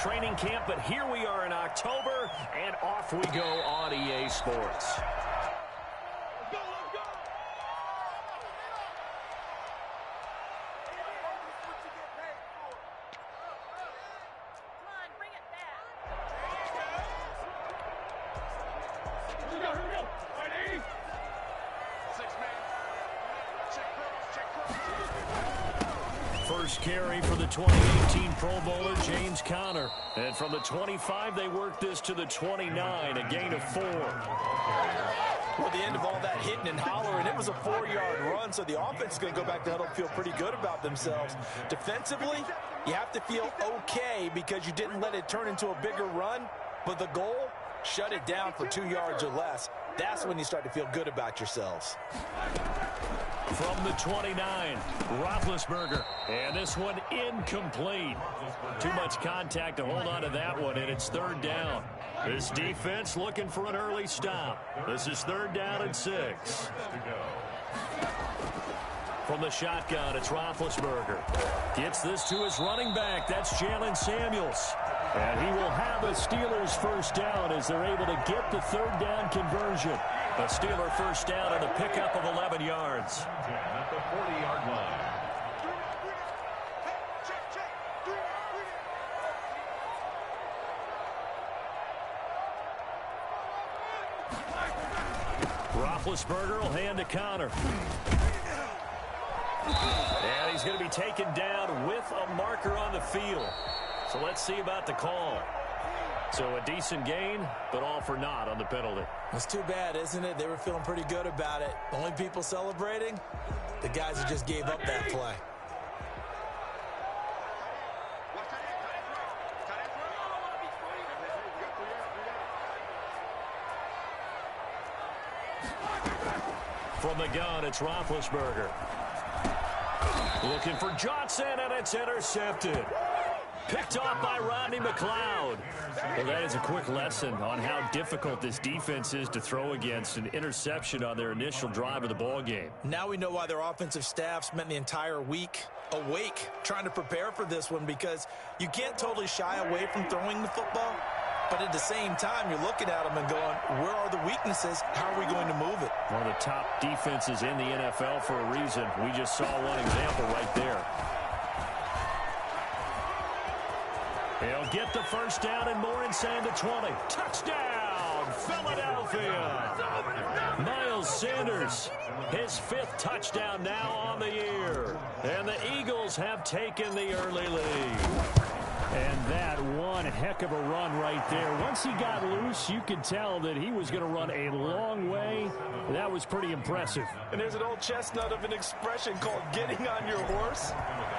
Training camp, but here we are in October, and off we go on EA Sports. First carry for the 2018 Pro Bowler, James Conner. And from the 25, they work this to the 29, a gain of 4. Well, at the end of all that hitting and hollering, it was a 4-yard run, so the offense is going to go back to huddle and feel pretty good about themselves. Defensively, you have to feel okay because you didn't let it turn into a bigger run, but the goal, shut it down for 2 yards or less. That's when you start to feel good about yourselves. From the 29, Roethlisberger. And this one incomplete. Too much contact to hold on to that one, and it's 3rd down. This defense looking for an early stop. This is 3rd down and 6. From the shotgun, it's Roethlisberger. Gets this to his running back. That's Jalen Samuels. And he will have a Steelers first down as they're able to get the 3rd down conversion. A Steeler first down and a pickup of 11 yards. At the 40-yard line. Roethlisberger will hand to Conner. And he's going to be taken down with a marker on the field. So let's see about the call. So a decent gain, but all for naught on the penalty. It's too bad, isn't it? They were feeling pretty good about it. The only people celebrating, the guys who just gave up that play. From the gun, it's Roethlisberger. Looking for Johnson, and it's intercepted. Picked off by Rodney McLeod. Well, that is a quick lesson on how difficult this defense is to throw against. An interception on their initial drive of the ball game. Now we know why their offensive staff spent the entire week awake trying to prepare for this one, because you can't totally shy away from throwing the football, but at the same time you're looking at them and going, where are the weaknesses? How are we going to move it? One of the top defenses in the NFL for a reason. We just saw one example right there. He'll get the first down and more inside the 20. Touchdown, Philadelphia. Miles Sanders, his 5th touchdown now on the year. And the Eagles have taken the early lead. And that one heck of a run right there. Once he got loose, you could tell that he was going to run a long way. That was pretty impressive. And there's an old chestnut of an expression called getting on your horse.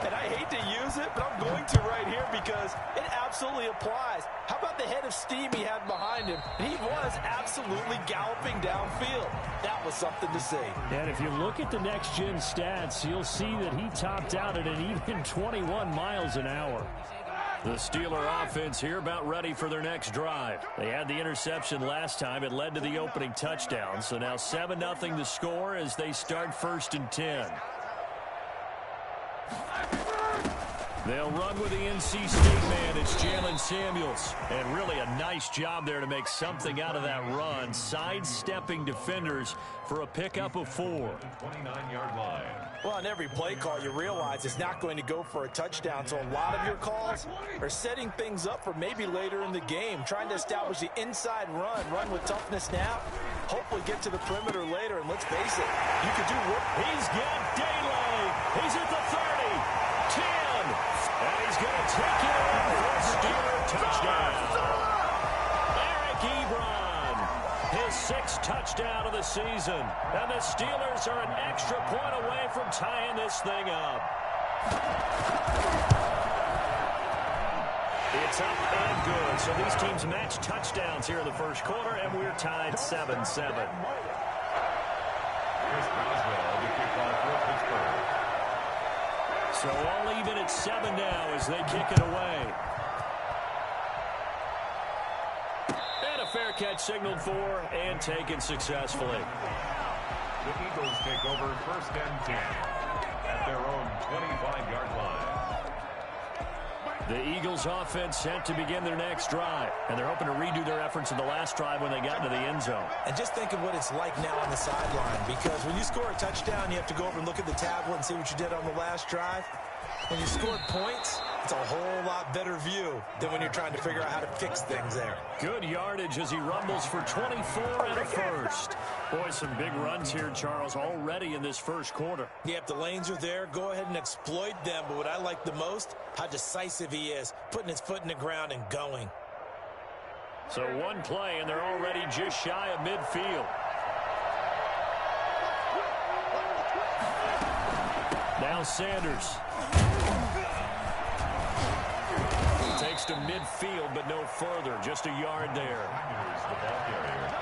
And I hate to use it, but I'm going to right here because it absolutely applies. How about the head of steam he had behind him? And he was absolutely galloping downfield. That was something to see. And if you look at the next-gen stats, you'll see that he topped out at an even 21 miles an hour. The Steeler offense here about ready for their next drive. They had the interception last time. It led to the opening touchdown. So now 7-0 to score as they start 1st and 10. They'll run with the NC State man. It's Jalen Samuels. And really a nice job there to make something out of that run. Sidestepping defenders for a pickup of 4. 29-yard line. Well, on every play call, you realize it's not going to go for a touchdown. So a lot of your calls are setting things up for maybe later in the game, trying to establish the inside run with toughness now, hopefully get to the perimeter later. And let's face it, you could do work. He's got Daylay. He's at the 30, 10. And he's going to take it in for a Steeler touchdown. Eric Ebron, his 6th touchdown of the season. And the Steelers are an extra point away from tying this thing up. It's up and good. So these teams match touchdowns here in the first quarter, and we're tied 7-7. So all even at 7 now as they kick it away. And a fair catch signaled for and taken successfully. The Eagles take over 1st and 10 at their own 25-yard line. The Eagles offense set to begin their next drive. And they're hoping to redo their efforts in the last drive when they got into the end zone. And just think of what it's like now on the sideline, because when you score a touchdown, you have to go over and look at the tablet and see what you did on the last drive. When you scored points, it's a whole lot better view than when you're trying to figure out how to fix things there. Good yardage as he rumbles for 24 and a first. Boy, some big runs here, Charles, already in this first quarter. Yep, the lanes are there. Go ahead and exploit them. But what I like the most, how decisive he is, putting his foot in the ground and going. So one play, and they're already just shy of midfield. Now Sanders. Takes to midfield, but no further. Just a yard there.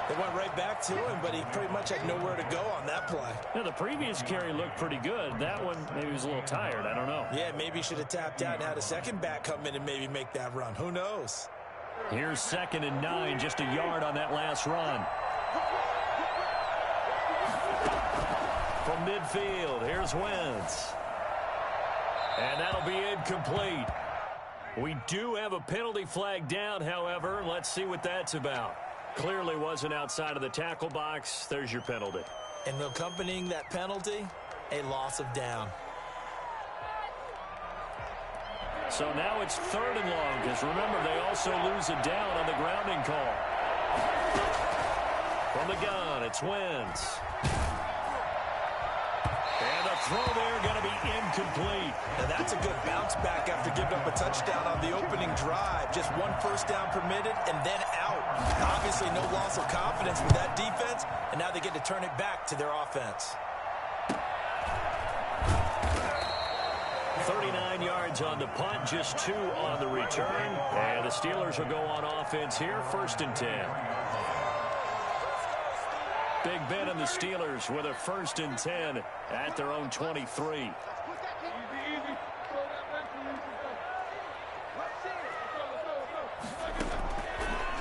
They went right back to him, but he pretty much had nowhere to go on that play. Yeah, the previous carry looked pretty good. That one, maybe he was a little tired. I don't know. Yeah, maybe he should have tapped out and had a second back come in and maybe make that run. Who knows? Here's 2nd and 9, just a yard on that last run. From midfield, here's Wentz. And that'll be incomplete. We do have a penalty flag down, however. Let's see what that's about. Clearly wasn't outside of the tackle box. There's your penalty. And accompanying that penalty, a loss of down. So now it's 3rd and long, because remember, they also lose a down on the grounding call. From the gun, it's Wentz. And the throw there going to be incomplete. Now that's a good bounce back after giving up a touchdown on the opening drive. Just one first down permitted and then out. Obviously no loss of confidence with that defense, and now they get to turn it back to their offense. 39 yards on the punt, just 2 on the return. And the Steelers will go on offense here, 1st and 10. Big Ben and the Steelers with a 1st and 10 at their own 23.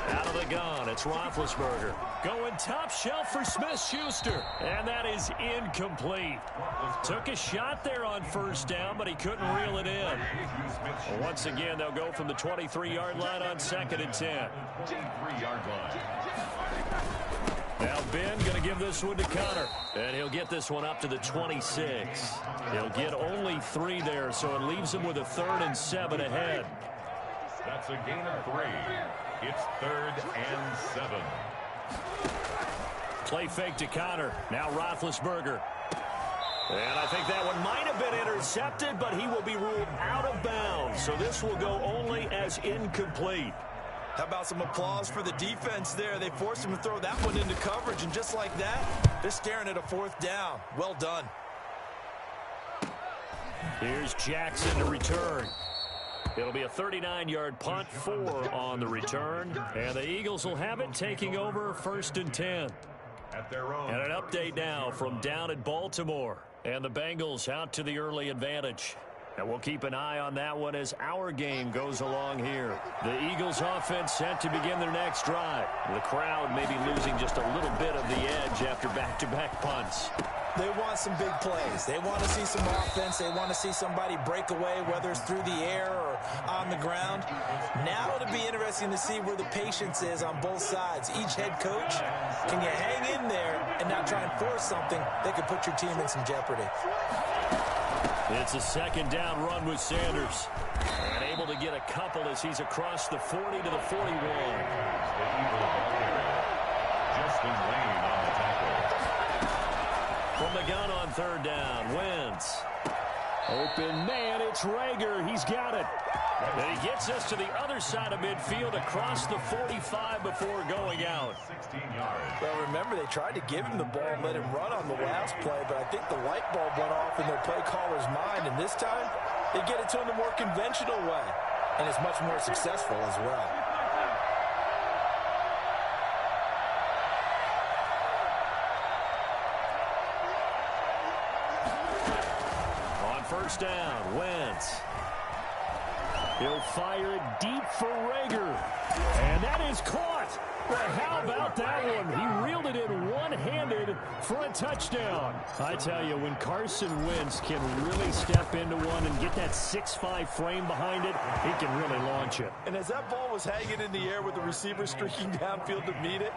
Out of the gun, it's Roethlisberger. Going top shelf for Smith-Schuster. And that is incomplete. Took a shot there on 1st down, but he couldn't reel it in. Once again, they'll go from the 23-yard line on 2nd and 10. 23-yard line. Now Ben going to give this one to Connor. And he'll get this one up to the 26. He'll get only 3 there, so it leaves him with a 3rd and 7 ahead. That's a gain of 3. It's 3rd and 7. Play fake to Connor. Now Roethlisberger. And I think that one might have been intercepted, but he will be ruled out of bounds. So this will go only as incomplete. How about some applause for the defense there? They forced him to throw that one into coverage, and just like that, they're staring at a 4th down. Well done. Here's Jackson to return. It'll be a 39-yard punt, 4 on the return. And the Eagles will have it, taking over 1st and 10. At their own. And an update now from down at Baltimore. And the Bengals out to the early advantage. And we'll keep an eye on that one as our game goes along here. The Eagles offense set to begin their next drive. The crowd may be losing just a little bit of the edge after back-to-back punts. They want some big plays. They want to see some offense. They want to see somebody break away, whether it's through the air or on the ground. Now it'll be interesting to see where the patience is on both sides. Each head coach, can you hang in there and not try and force something that could put your team in some jeopardy? It's a 2nd down run with Sanders. And able to get a couple as he's across the 40 to the 41. Justin Lane on the tackle. From the gun on 3rd down, Wentz. Open man, it's Rager. He's got it. And he gets us to the other side of midfield across the 45 before going out. 16 yards. Well, remember, they tried to give him the ball and let him run on the last play, but I think the light bulb went off in their play caller's mind, and this time they get it to him the more conventional way, and it's much more successful as well. On 1st down, Wentz. He'll fire it deep for Rager. And that is caught. Well, how about that one? He reeled it in one-handed for a touchdown. I tell you, when Carson Wentz can really step into one and get that 6'5" frame behind it, he can really launch it. And as that ball was hanging in the air with the receiver streaking downfield to meet it,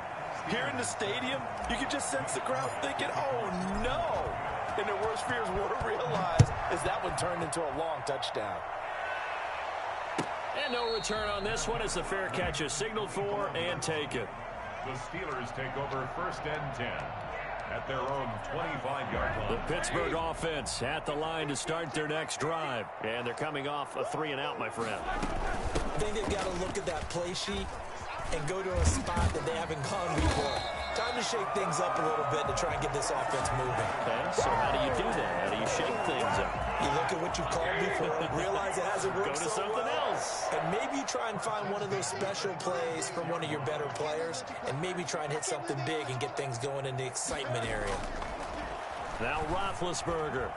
here in the stadium, you could just sense the crowd thinking, oh, no. And their worst fears were realized as that one turned into a long touchdown. And no return on this one as the fair catch is signaled for and taken. The Steelers take over 1st and 10 at their own 25-yard line. The Pittsburgh offense at the line to start their next drive. And they're coming off a 3-and-out, my friend. I think they've got to look at that play sheet and go to a spot that they haven't gone before. Time to shake things up a little bit to try and get this offense moving. Okay, so how do you do that? How do you shake things up? You look at what you've called before, realize it hasn't worked Go to so something well, else. and maybe try and find one of those special plays from one of your better players, and maybe try and hit something big and get things going in the excitement area. Now Roethlisberger.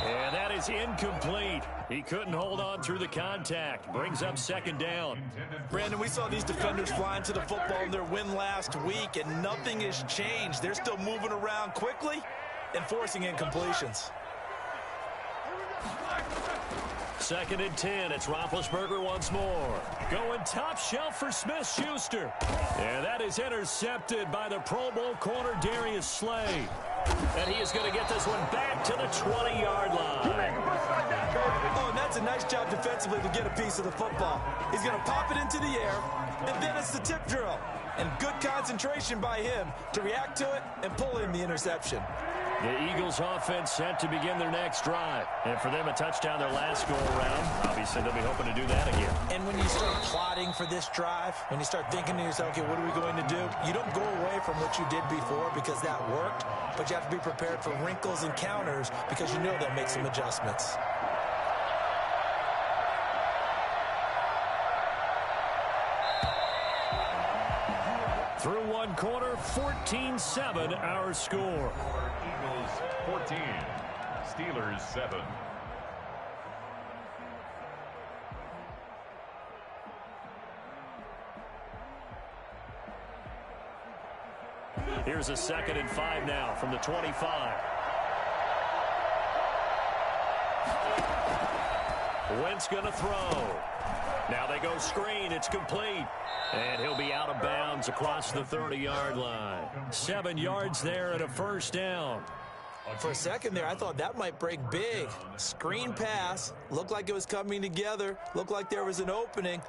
And that is incomplete. He couldn't hold on through the contact. Brings up 2nd down. Brandon, we saw these defenders flying to the football in their win last week, and nothing has changed. They're still moving around quickly and forcing incompletions. 2nd and 10. It's Roethlisberger once more. Going top shelf for Smith-Schuster. And that is intercepted by the Pro Bowl corner Darius Slay. And he is going to get this one back to the 20-yard line. Oh, and that's a nice job defensively to get a piece of the football. He's going to pop it into the air, and then it's the tip drill. And good concentration by him to react to it and pull in the interception. The Eagles offense set to begin their next drive. And for them, a touchdown their last go-around. Obviously, they'll be hoping to do that again. And when you start plotting for this drive, when you start thinking to yourself, okay, what are we going to do? You don't go away from what you did before because that worked, but you have to be prepared for wrinkles and counters because you know they'll make some adjustments. Through one quarter, 14-7 our score. Eagles 14, Steelers 7. Here's a 2nd and 5 now from the 25. Wentz going to throw. Now they go screen. It's complete. And he'll be out of bounds across the 30-yard line. 7 yards there and a 1st down. For a second there, I thought that might break big. Screen pass. Looked like it was coming together. Looked like there was an opening.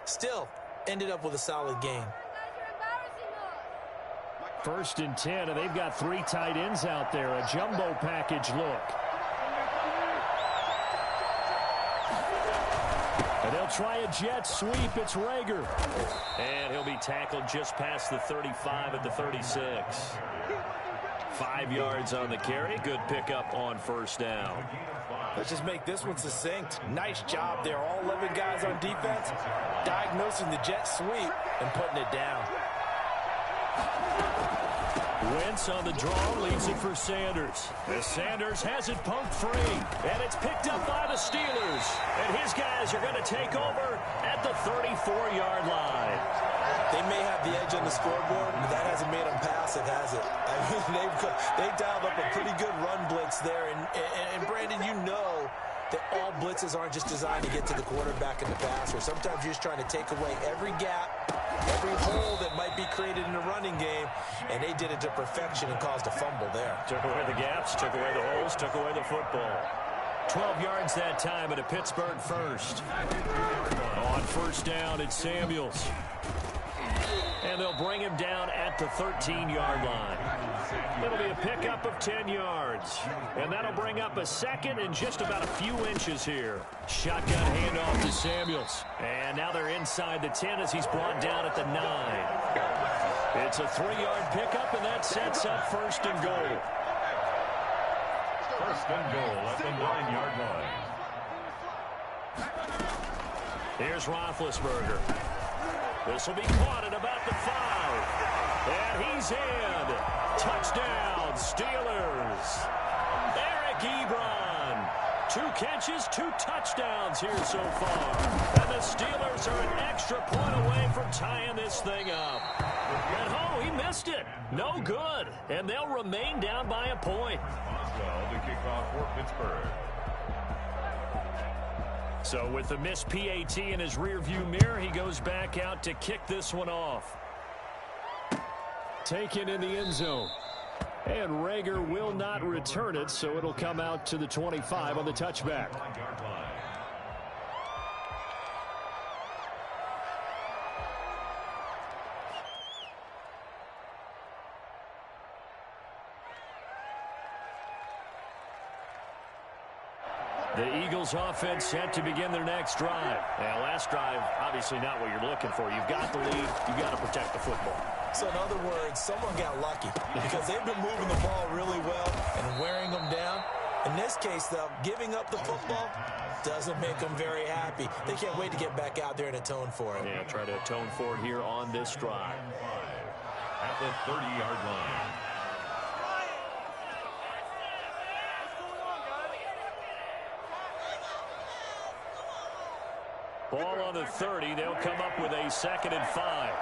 Still, ended up with a solid gain. 1st and 10, and they've got 3 tight ends out there. A jumbo package look. And they'll try a jet sweep. It's Rager. And he'll be tackled just past the 35 at the 36. 5 yards on the carry. Good pickup on 1st down. Let's just make this one succinct. Nice job there. All 11 guys on defense diagnosing the jet sweep and putting it down. Wentz on the draw, leaves it for Sanders. As Sanders has it pumped free, and it's picked up by the Steelers. And his guys are going to take over at the 34-yard line. They may have the edge on the scoreboard, but that hasn't made them pass it, has it? I mean, they've dialed up a pretty good run blitz there. And Brandon, you know that all blitzes aren't just designed to get to the quarterback in the passer. Sometimes you're just trying to take away every gap, every hole that might be created in the running game, and they did it to perfection and caused a fumble there. Took away the gaps, took away the holes, took away the football. 12 yards that time and a Pittsburgh 1st. On 1st down, it's Samuels. And they'll bring him down at the 13-yard line. It'll be a pickup of 10 yards. And that'll bring up a 2nd and just about a few inches here. Shotgun handoff to Samuels. And now they're inside the 10 as he's brought down at the 9. It's a 3-yard pickup, and that sets up 1st and goal. 1st and goal at the 9-yard line. Here's Roethlisberger. This will be caught at about the 5. And he's in. Touchdown, Steelers. Eric Ebron. 2 catches, 2 touchdowns here so far. And the Steelers are an extra point away from tying this thing up. And oh, he missed it. No good. And they'll remain down by a point. Well, to kick off for Pittsburgh. So with the missed PAT in his rearview mirror, he goes back out to kick this one off. Taken in the end zone. And Rager will not return it, so it'll come out to the 25 on the touchback. The Eagles offense set to begin their next drive. And last drive, obviously not what you're looking for. You've got the lead. You've got to protect the football. So in other words, someone got lucky because they've been moving the ball really well and wearing them down. In this case, though, giving up the football doesn't make them very happy. They can't wait to get back out there and atone for it. Yeah, try to atone for it here on this drive. At the 30-yard line. Ball on the 30. They'll come up with a 2nd and 5.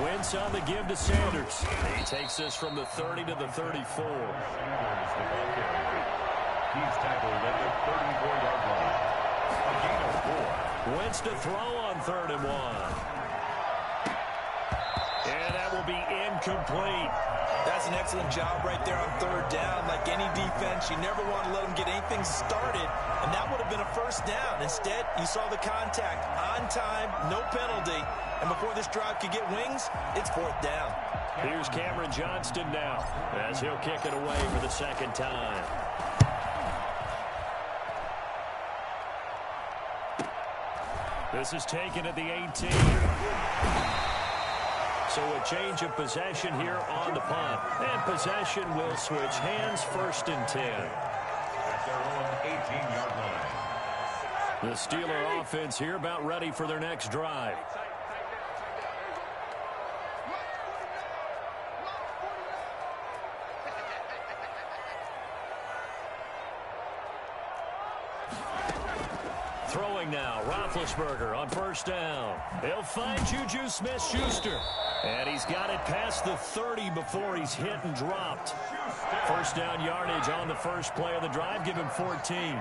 Wentz on the give to Sanders. He takes this from the 30 to the 34. He's tackled at the 34-yard line. A gain of 4. Wentz to throw on 3rd and 1. And that will be incomplete. That's an excellent job right there on 3rd down. Like any defense, you never want to let them get anything started, and that would have been a 1st down. Instead, you saw the contact on time, no penalty, and before this drive could get wings, it's 4th down. Here's Cameron Johnston now as he'll kick it away for the 2nd time. This is taken at the 18. So a change of possession here on the punt. And possession will switch hands, 1st and 10. At their own 18-yard line. The Steeler offense here about ready for their next drive. Throwing now, Roethlisberger on 1st down. He'll find Juju Smith-Schuster. And he's got it past the 30 before he's hit and dropped. 1st down yardage on the first play of the drive. Give him 14.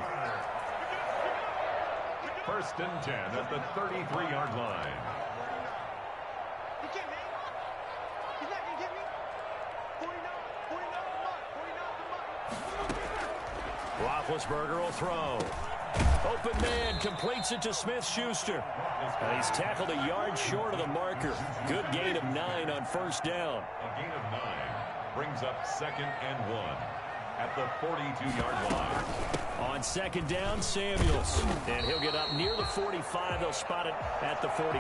1st and 10 at the 33-yard line. Roethlisberger will throw. Open man completes it to Smith-Schuster. And he's tackled a yard short of the marker. Good gain of 9 on 1st down. A gain of 9 brings up 2nd and 1 at the 42-yard line. On 2nd down, Samuels. And he'll get up near the 45. They'll spot it at the 44.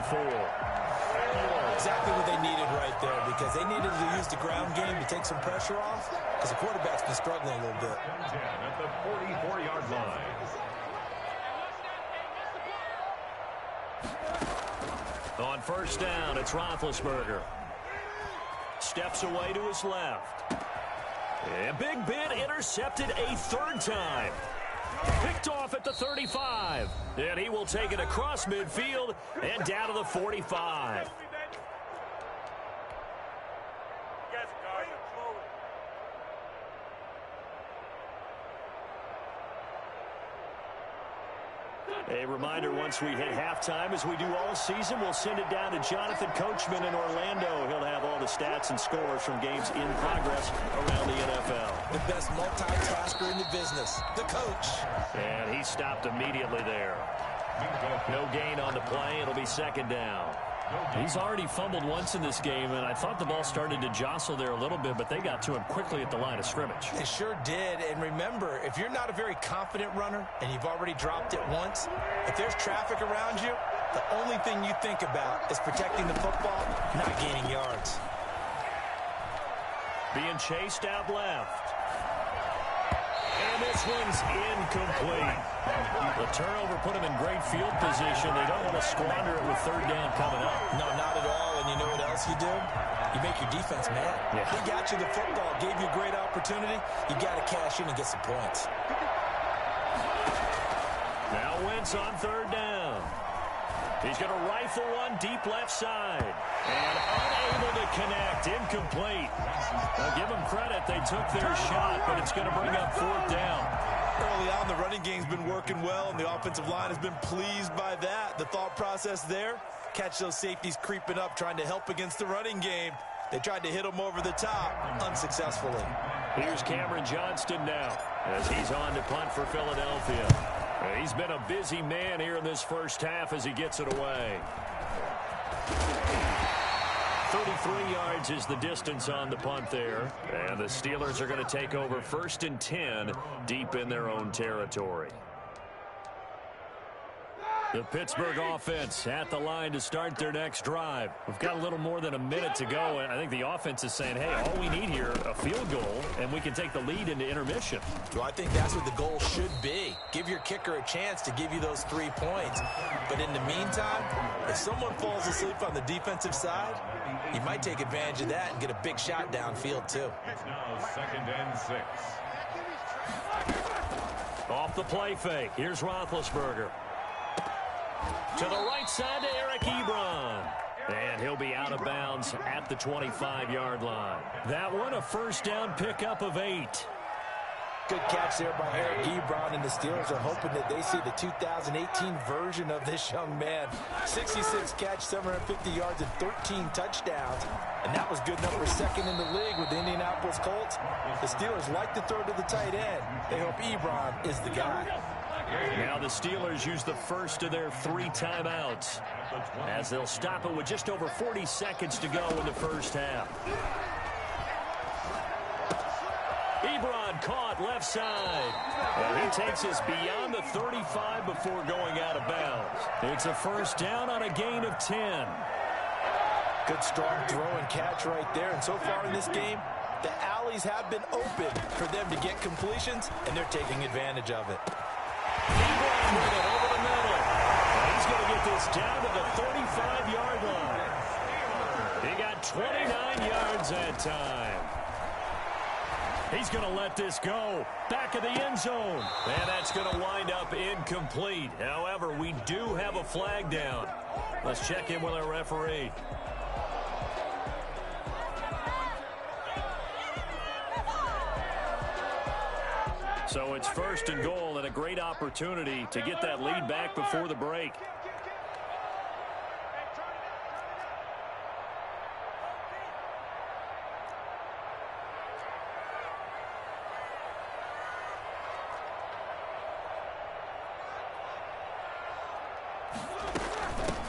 Exactly what they needed right there, because they needed to use the ground game to take some pressure off, because the quarterback's been struggling a little bit. 10 at the 44-yard line. On 1st down, it's Roethlisberger. Steps away to his left. And Big Ben intercepted a 3rd time. Picked off at the 35. And he will take it across midfield and down to the 45. A reminder, once we hit halftime, as we do all season, we'll send it down to Jonathan Coachman in Orlando. He'll have all the stats and scores from games in progress around the NFL. The best multitasker in the business, the coach. And he stopped immediately there. No gain on the play. It'll be 2nd down. He's already fumbled once in this game, and I thought the ball started to jostle there a little bit, but they got to him quickly at the line of scrimmage. It sure did. And remember, if you're not a very confident runner and you've already dropped it once, if there's traffic around you, the only thing you think about is protecting the football, not gaining yards. Being chased out left. And And this one's incomplete. The turnover put them in great field position. They don't want to squander it with third down coming up. No, not at all. And you know what else you do? You make your defense mad. Yeah. They got you the football, gave you a great opportunity. You got to cash in and get some points. Now Wentz on third down. He's going to rifle one deep left side. And unable to connect. Incomplete. Now give them credit. They took their shot, but it's going to bring up fourth down. Early on, the running game's been working well, and the offensive line has been pleased by that. The thought process there, catch those safeties creeping up, trying to help against the running game. They tried to hit them over the top, unsuccessfully. Here's Cameron Johnston now, as he's on to punt for Philadelphia. He's been a busy man here in this first half as he gets it away. 33 yards is the distance on the punt there. And the Steelers are going to take over 1st and 10 deep in their own territory. The Pittsburgh offense at the line to start their next drive. We've got a little more than a minute to go, and I think the offense is saying, hey, all we need here, a field goal, and we can take the lead into intermission. Well, I think that's what the goal should be. Give your kicker a chance to give you those 3 points. But in the meantime, if someone falls asleep on the defensive side, you might take advantage of that and get a big shot downfield, too. It's now 2nd and 6. Off the play fake, here's Roethlisberger. To the right side to Eric Ebron. And he'll be out of bounds at the 25-yard line. That one, a first down pickup of 8. Good catch there by Eric Ebron, and the Steelers are hoping that they see the 2018 version of this young man. 66 catch, 750 yards, and 13 touchdowns. And that was good number 2nd in the league with the Indianapolis Colts. The Steelers like to throw to the tight end. They hope Ebron is the guy. Now the Steelers use the first of their 3 timeouts as they'll stop it with just over 40 seconds to go in the first half. Ebron caught left side. And he takes us beyond the 35 before going out of bounds. It's a first down on a gain of 10. Good strong throw and catch right there. And so far in this game, the alleys have been open for them to get completions, and they're taking advantage of it. Ebron with it over the middle. And he's going to get this down to the 35-yard line. He got 29 yards that time. He's going to let this go. Back of the end zone. And that's going to wind up incomplete. However, we do have a flag down. Let's check in with our referee. So it's 1st and goal and a great opportunity to get that lead back before the break.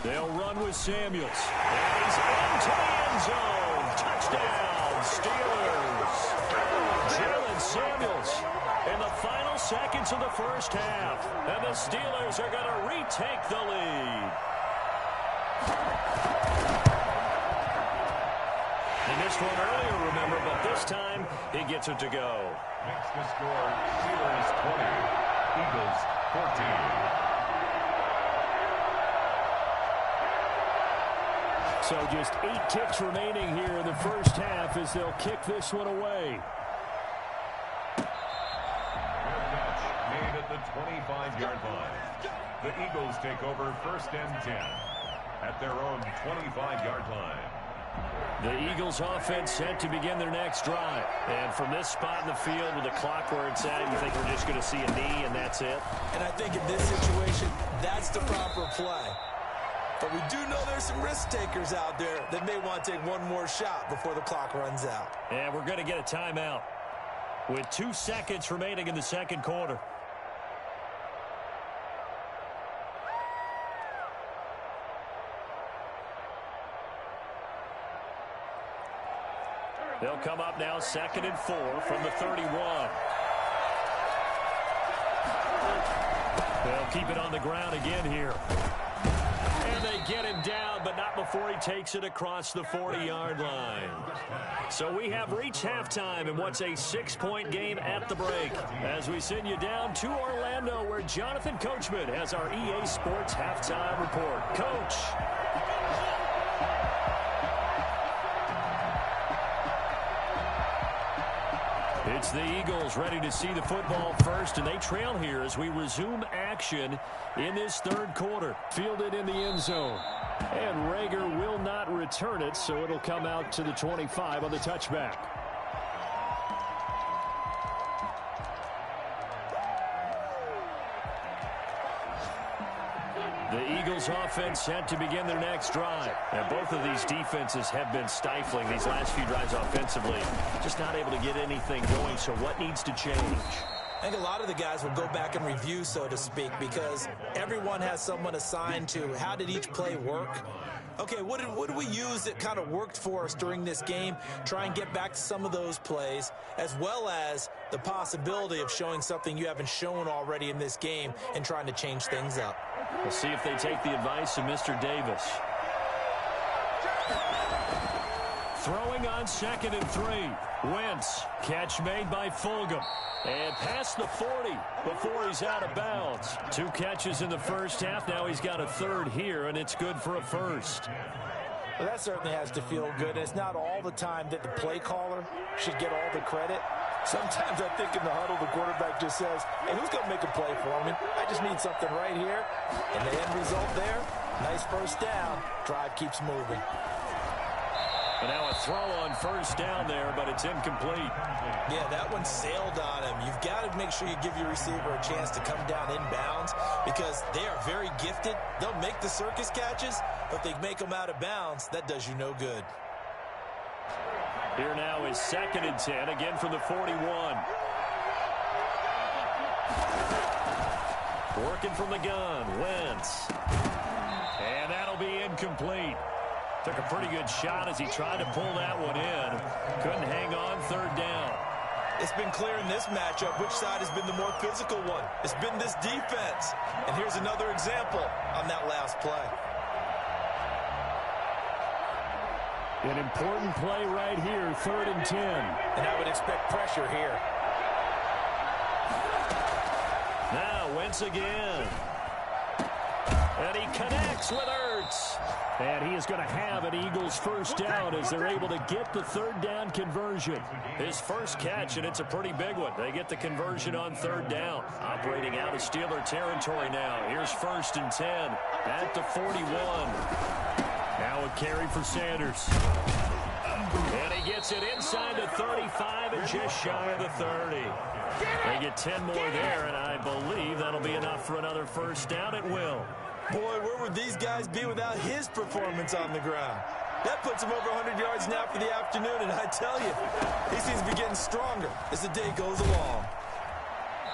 They'll run with Samuels. And he's into the end zone. Touchdown, Steelers. Jalen Samuels in the final seconds of the first half. And the Steelers are going to retake the lead. He missed one earlier, remember, but this time he gets it to go. Makes the score Steelers 20, Eagles 14. So just 8 ticks remaining here in the first half as they'll kick this one away. Catch made at the 25-yard line. The Eagles take over 1st and 10 at their own 25-yard line. The Eagles offense set to begin their next drive. And from this spot in the field with the clock where it's at, you think we're just going to see a knee and that's it? And I think in this situation, that's the proper play. But we do know there's some risk takers out there that may want to take one more shot before the clock runs out. And we're going to get a timeout with 2 seconds remaining in the second quarter. They'll come up now 2nd and 4 from the 31. They'll keep it on the ground again here. And And they get him down, but not before he takes it across the 40-yard line. So we have reached halftime in what's a 6-point game at the break. As we send you down to Orlando, where Jonathan Coachman has our EA Sports halftime report. Coach. It's the Eagles ready to see the football first, and they trail here as we resume action in this third quarter. Fielded in the end zone. And Rager will not return it, so it'll come out to the 25 on the touchback. The Eagles offense set to begin their next drive. And both of these defenses have been stifling these last few drives offensively. Just not able to get anything going, so what needs to change? I think a lot of the guys will go back and review, so to speak, because everyone has someone assigned to how did each play work. Okay, what did we use that kind of worked for us during this game? Try and get back to some of those plays, as well as the possibility of showing something you haven't shown already in this game and trying to change things up. We'll see if they take the advice of Mr. Davis. Throwing on 2nd and 3. Wentz. Catch made by Fulgham. And past the 40 before he's out of bounds. 2 catches in the first half. Now he's got a third here, and it's good for a first. Well, that certainly has to feel good. It's not all the time that the play caller should get all the credit. Sometimes I think in the huddle, the quarterback just says, hey, who's going to make a play for me? I just need something right here. And the end result there, nice first down. Drive keeps moving. And now a throw on first down there, but it's incomplete. Yeah, that one sailed on him. You've got to make sure you give your receiver a chance to come down inbounds because they are very gifted. They'll make the circus catches, but if they make them out of bounds, that does you no good. Here now is 2nd and 10, again from the 41. Working from the gun, Wentz. And that'll be incomplete. Took a pretty good shot as he tried to pull that one in. Couldn't hang on, 3rd down. It's been clear in this matchup which side has been the more physical one. It's been this defense. And here's another example on that last play. An important play right here, 3rd and 10. And I would expect pressure here. Now Wentz again. And he connects with Ertz. And he is going to have an Eagles first down as they're able to get the 3rd down conversion. His first catch, and it's a pretty big one. They get the conversion on 3rd down. Operating out of Steeler territory now. Here's 1st and 10 at the 41. Now a carry for Sanders. And he gets it inside the 35 and just shy of the 30. They get 10 more there, and I believe that'll be enough for another first down. It will. Boy, where would these guys be without his performance on the ground? That puts him over 100 yards now for the afternoon, and I tell you, he seems to be getting stronger as the day goes along.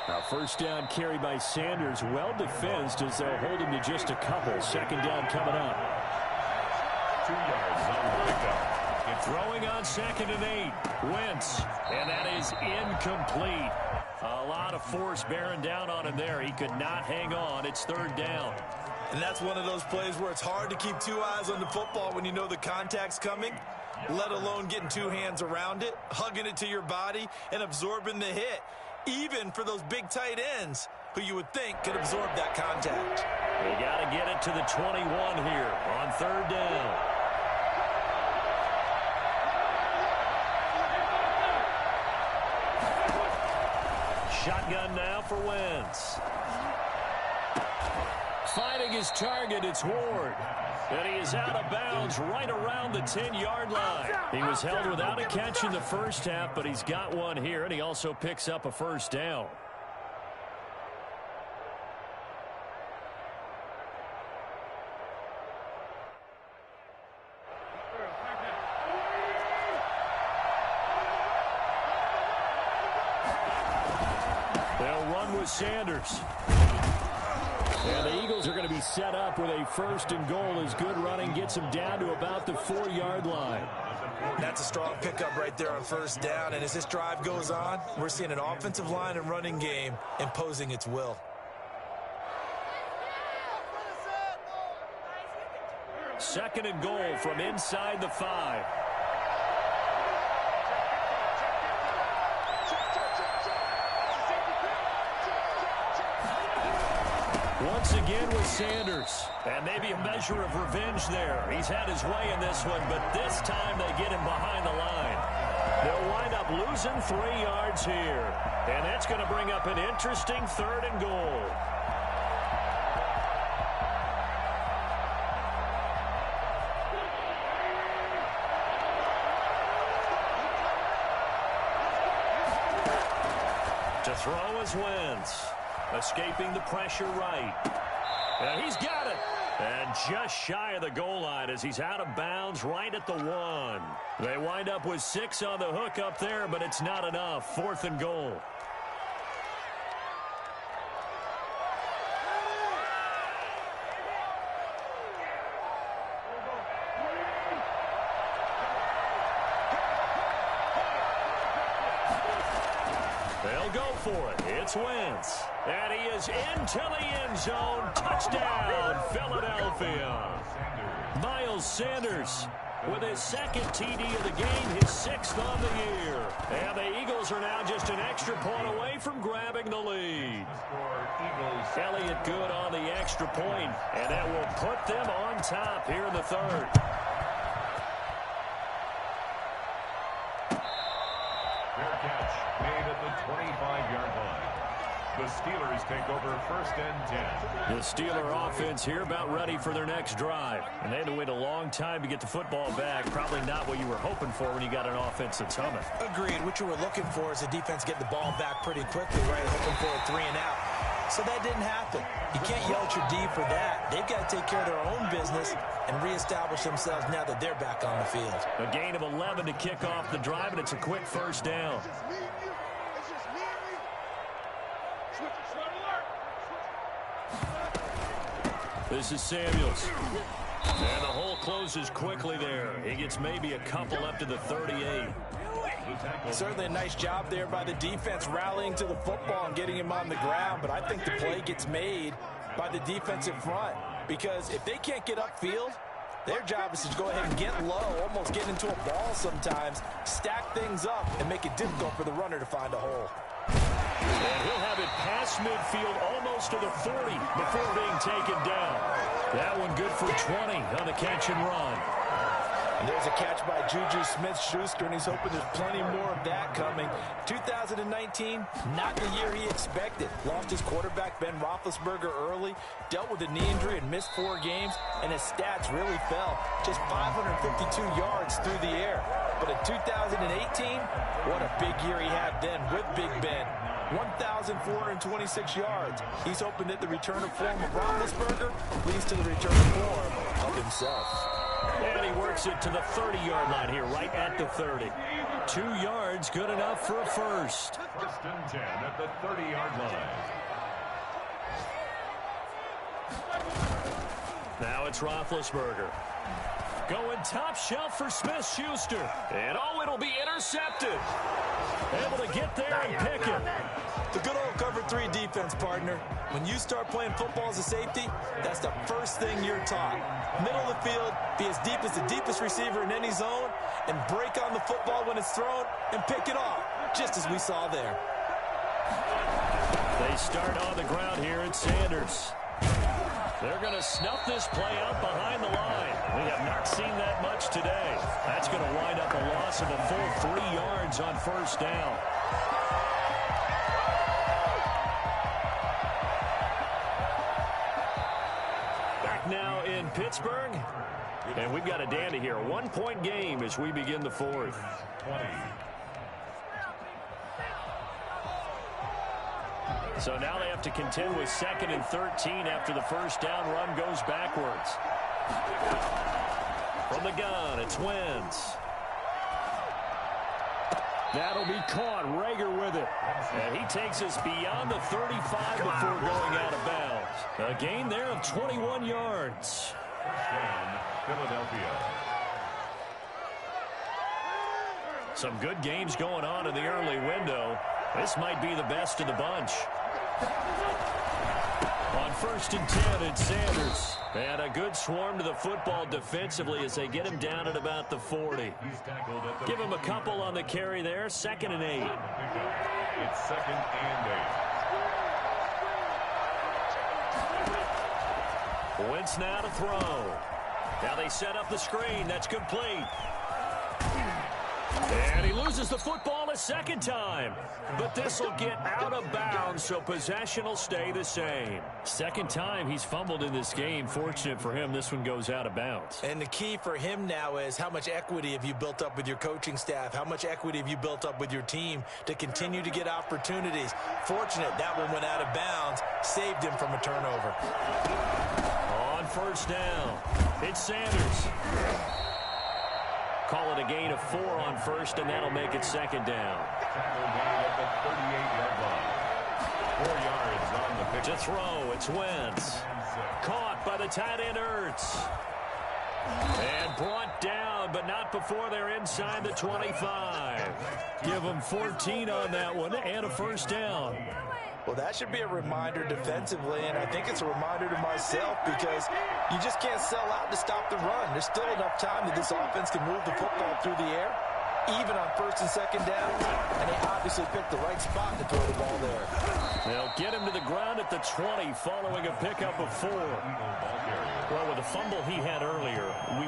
Now, first down carry by Sanders, well defensed as they'll hold him to just a couple. 2nd down coming up. 2 yards on the pickup. Throwing on 2nd and 8. Wentz, and that is incomplete. A lot of force bearing down on him there. He could not hang on. It's 3rd down. And that's one of those plays where it's hard to keep 2 eyes on the football when you know the contact's coming, let alone getting 2 hands around it, hugging it to your body, and absorbing the hit, even for those big tight ends who you would think could absorb that contact. They got to get it to the 21 here on 3rd down. Shotgun now for Wentz. Finding his target, it's Ward. And he is out of bounds right around the 10-yard line. He was held without a catch in the first half, but he's got one here, and he also picks up a first down. They'll run with Sanders. And the Eagles are going to be set up with a 1st and goal as good running gets them down to about the 4-yard line. That's a strong pickup right there on 1st down. And as this drive goes on, we're seeing an offensive line and running game imposing its will. Second and goal from inside the 5. Once again with Sanders. And maybe a measure of revenge there. He's had his way in this one, but this time they get him behind the line. They'll wind up losing 3 yards here. And that's going to bring up an interesting third and goal. To throw is Wentz. Escaping the pressure right. And he's got it. And just shy of the goal line as he's out of bounds right at the 1. They wind up with 6 on the hook up there, but it's not enough. 4th and goal. They'll go for it. It's Wentz. And he is into the end zone. Touchdown, Philadelphia. Miles Sanders with his second TD of the game, his 6th on the year. And the Eagles are now just an extra point away from grabbing the lead. Elliott good on the extra point, and that will put them on top here in the 3rd. Fair catch made at the 25-yard line. The Steelers take over 1st and 10. The Steeler offense here about ready for their next drive. And they had to wait a long time to get the football back. Probably not what you were hoping for when you got an offense that's humming. Agreed. What you were looking for is the defense getting the ball back pretty quickly, right? Hoping for a 3 and out. So that didn't happen. You can't yell at your D for that. They've got to take care of their own business and reestablish themselves now that they're back on the field. A gain of 11 to kick off the drive, and it's a quick first down. This is Samuels. And the hole closes quickly there. He gets maybe a couple up to the 38. Certainly a nice job there by the defense rallying to the football and getting him on the ground, but I think the play gets made by the defensive front because if they can't get upfield, their job is to go ahead and get low, almost get into a ball sometimes, stack things up, and make it difficult for the runner to find a hole. And he'll have it past midfield almost to the 40 before being taken down. That one good for 20 on the catch and run. And there's a catch by Juju Smith-Schuster, and he's hoping there's plenty more of that coming. 2019, not the year he expected. Lost his quarterback, Ben Roethlisberger, early, dealt with a knee injury and missed 4 games, and his stats really fell. Just 552 yards through the air. But in 2018, what a big year he had then with Big Ben. 1,426 yards. He's hoping that the return of form of Roethlisberger leads to the return of form of himself. And he works it to the 30-yard line here, right at the 30. 2 yards, good enough for a first. 1st and 10 at the 30-yard line. Now it's Roethlisberger. Going top shelf for Smith-Schuster. And oh, it'll be intercepted. Able to get there and pick it. The good old cover 3 defense, partner. When you start playing football as a safety, that's the first thing you're taught. Middle of the field, be as deep as the deepest receiver in any zone, and break on the football when it's thrown and pick it off, just as we saw there. They start on the ground here at Sanders. They're going to snuff this play out behind the line. We have not seen that much today. That's going to wind up a loss of a full 3 yards on first down. Back now in Pittsburgh. And we've got a dandy here. A 1-point game as we begin the 4th. 20. So now they have to contend with 2nd and 13 after the first down run goes backwards. From the gun, it's Wentz. That'll be caught. Rager with it. And he takes us beyond the 35 before going out of bounds. A gain there of 21 yards. First down, Philadelphia. Some good games going on in the early window. This might be the best of the bunch. On 1st and 10, it's Sanders. And a good swarm to the football defensively as they get him down at about the 40. Give him a couple on the carry there. 2nd and 8. It's 2nd and 8. Wentz now to throw. Now they set up the screen. That's complete. And he loses the football a second time. But this will get out of bounds, so possession will stay the same. Second time he's fumbled in this game. Fortunate for him, this one goes out of bounds. And the key for him now is how much equity have you built up with your coaching staff? How much equity have you built up with your team to continue to get opportunities? Fortunate that one went out of bounds, saved him from a turnover. On first down, it's Sanders. Call it a gain of 4 on first, and that'll make it 2nd down. Tackle gain at the 38-yard line. 4 yards on the pick. To throw, it's Wentz. Caught by the tight end Ertz. And brought down, but not before they're inside the 25. Give them 14 on that one and a first down. Well, that should be a reminder defensively, and I think it's a reminder to myself because you just can't sell out to stop the run. There's still enough time that this offense can move the football through the air, even on 1st and 2nd downs, and they obviously picked the right spot to throw the ball there. They'll get him to the ground at the 20 following a pickup of 4. Well, with the fumble he had earlier,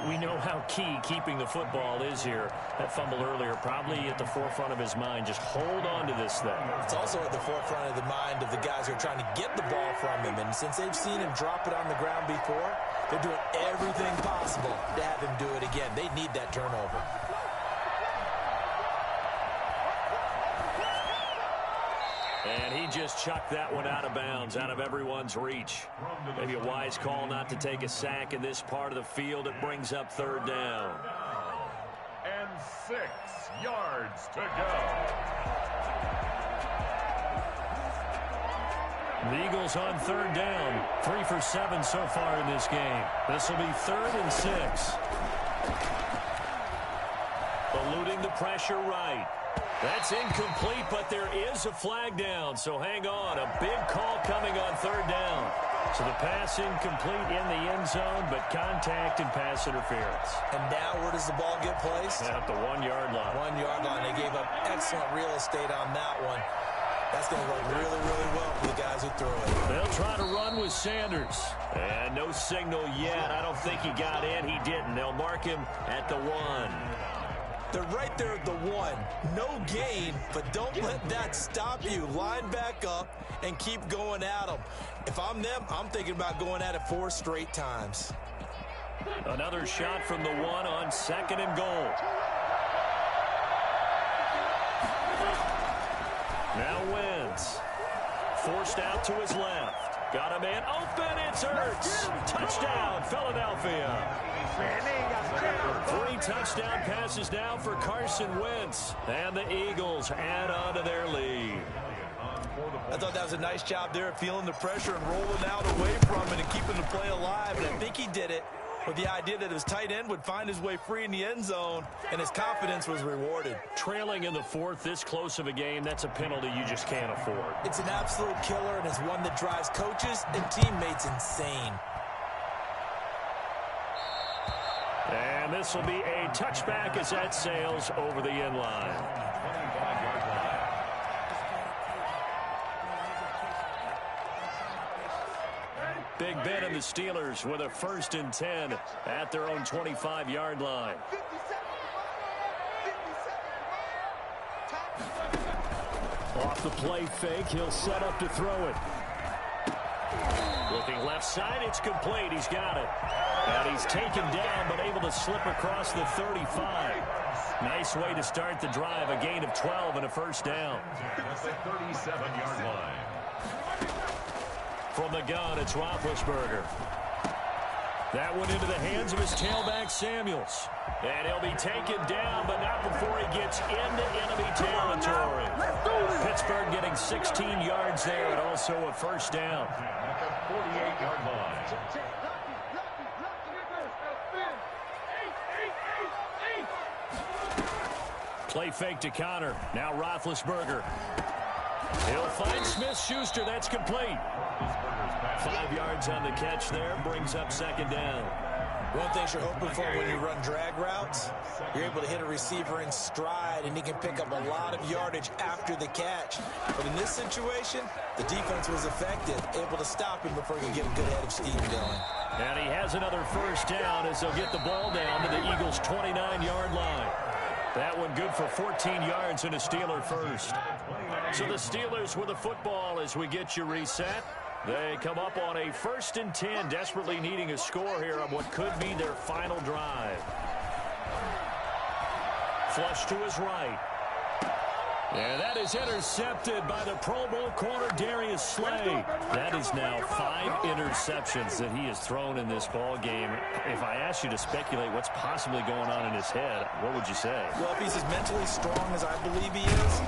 we know how key keeping the football is here. That fumble earlier probably at the forefront of his mind. Just hold on to this thing. It's also at the forefront of the mind of the guys who are trying to get the ball from him. And since they've seen him drop it on the ground before, they're doing everything possible to have him do it again. They need that turnover. And he just chucked that one out of bounds, out of everyone's reach. Maybe a wise call not to take a sack in this part of the field. It brings up 3rd down. And 6 yards to go. The Eagles on 3rd down. 3 for 7 so far in this game. This will be 3rd and 6. Eluding the pressure right. That's incomplete, but there is a flag down, so hang on. A big call coming on 3rd down. So the pass incomplete in the end zone, but contact and pass interference. And now where does the ball get placed? At the 1-yard line. 1-yard line. They gave up excellent real estate on that one. That's going to work really, really well for the guys who threw it. They'll try to run with Sanders. And no signal yet. I don't think he got in. He didn't. They'll mark him at the 1. They're right there at the 1. No gain, but don't let that stop you. Line back up and keep going at them. If I'm them, I'm thinking about going at it 4 straight times. Another shot from the 1 on 2nd and goal. Now Wentz. Forced out to his left. Got a man open. It's Ertz. Touchdown, Philadelphia. 3 touchdown passes now for Carson Wentz. And the Eagles add on to their lead. I thought that was a nice job there of feeling the pressure and rolling out away from it and keeping the play alive. And I think he did it with the idea that his tight end would find his way free in the end zone, and his confidence was rewarded. Trailing in the 4th, this close of a game, that's a penalty you just can't afford. It's an absolute killer, and it's one that drives coaches and teammates insane. And this will be a touchback as that sails over the end line. 25-yard line. Big Ben and the Steelers with a 1st and 10 at their own 25-yard line. Off the play fake, he'll set up to throw it. Looking left side, it's complete. He's got it. And he's taken down, but able to slip across the 35. Nice way to start the drive. A gain of 12 and a 1st down. That's the 37-yard line. From the gun, it's Roethlisberger. That one into the hands of his tailback, Samuels. And he'll be taken down, but not before he gets into enemy territory. Pittsburgh getting 16 yards there and also a 1st down. At the 48-yard line. Play fake to Connor. Now Roethlisberger. He'll find Smith-Schuster. That's complete. 5 yards yards on the catch there. Brings up second down. One thing you're hoping for when you run drag routes, you're able to hit a receiver in stride, and he can pick up a lot of yardage after the catch. But in this situation, the defense was effective, able to stop him before he could get a good head of steam going. And he has another first down as they'll get the ball down to the Eagles' 29-yard line. That one good for 14 yards and a Steeler first. So the Steelers with the football as we get you reset. They come up on a 1st and 10, desperately needing a score here on what could be their final drive. Flush to his right. And that is intercepted by the Pro Bowl corner, Darius Slay. That is now 5 interceptions that he has thrown in this ball game. If I asked you to speculate what's possibly going on in his head, what would you say? Well, if he's as mentally strong as I believe he is,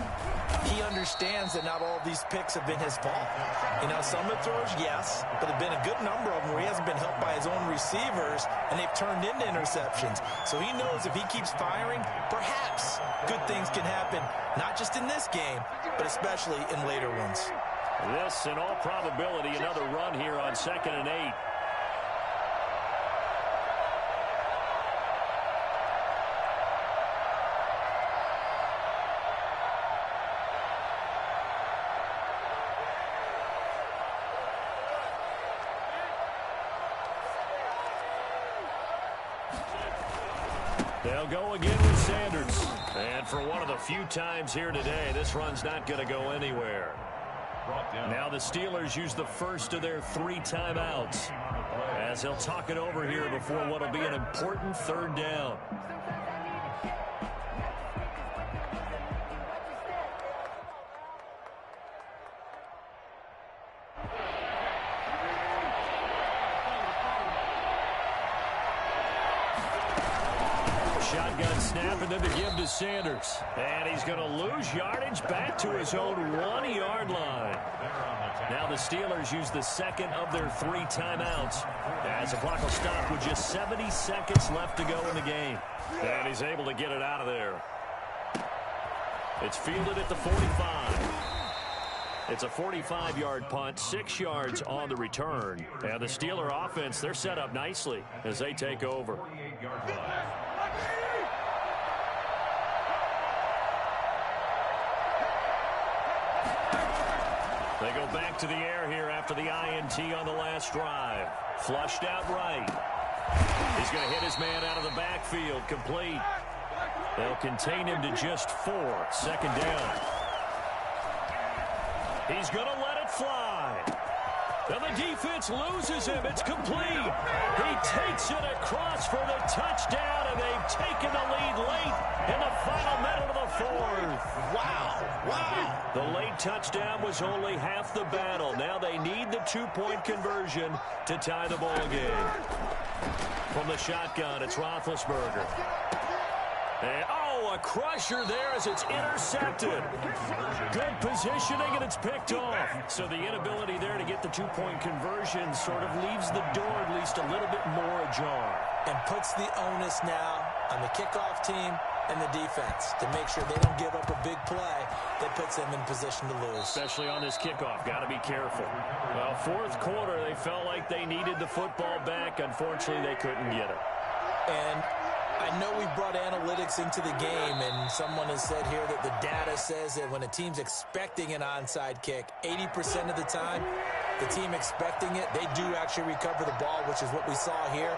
he understands that not all of these picks have been his fault. You know, some of the throws, yes, but there have been a good number of them where he hasn't been helped by his own receivers, and they've turned into interceptions. So he knows if he keeps firing, perhaps good things can happen, not just in this game, but especially in later ones. This, in all probability, another run here on 2nd and 8. They'll go again with Sanders. And for one of the few times here today, this run's not going to go anywhere. Now the Steelers use the first of their 3 timeouts as they'll talk it over here before what will be an important 3rd down. Shotgun snap and then to give to Sanders. And he's going to lose yardage back to his own 1-yard line. Now the Steelers use the 2nd of their 3 timeouts as the clock will stop with just 70 seconds left to go in the game. And he's able to get it out of there. It's fielded at the 45. It's a 45-yard punt, 6 yards on the return. And the Steeler offense, they're set up nicely as they take over. They go back to the air here after the INT on the last drive. Flushed out right. He's going to hit his man out of the backfield. Complete. They'll contain him to just 4. 2nd down. He's going to let it fly. And the defense loses him. It's complete. He takes it across for the touchdown, and they've taken the lead late in the final minute of the 4th. Wow. Wow. The late touchdown was only half the battle. Now they need the 2-point conversion to tie the ball game. From the shotgun, it's Roethlisberger. And, a crusher there as it's intercepted. Good positioning, and it's picked off. So the inability there to get the 2-point conversion sort of leaves the door at least a little bit more ajar. And puts the onus now on the kickoff team and the defense to make sure they don't give up a big play that puts them in position to lose. Especially on this kickoff. Got to be careful. Well, 4th quarter, they felt like they needed the football back. Unfortunately, they couldn't get it. And I know we brought analytics into the game, and someone has said here that the data says that when a team's expecting an onside kick, 80% of the time, the team expecting it, they do actually recover the ball, which is what we saw here.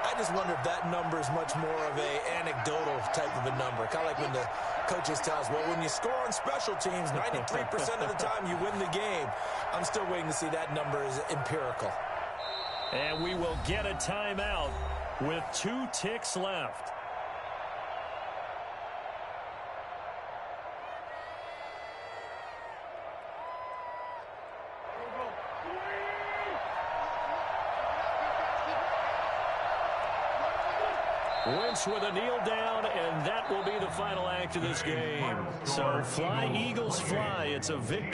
I just wonder if that number is much more of a anecdotal type of a number. Kind of like when the coaches tell us, well, when you score on special teams, 93% of the time you win the game. I'm still waiting to see that number is empirical. And we will get a timeout with 2 ticks left. Wentz with a kneel down, and that will be the final act of this game. So fly, Eagles, fly. It's a victory.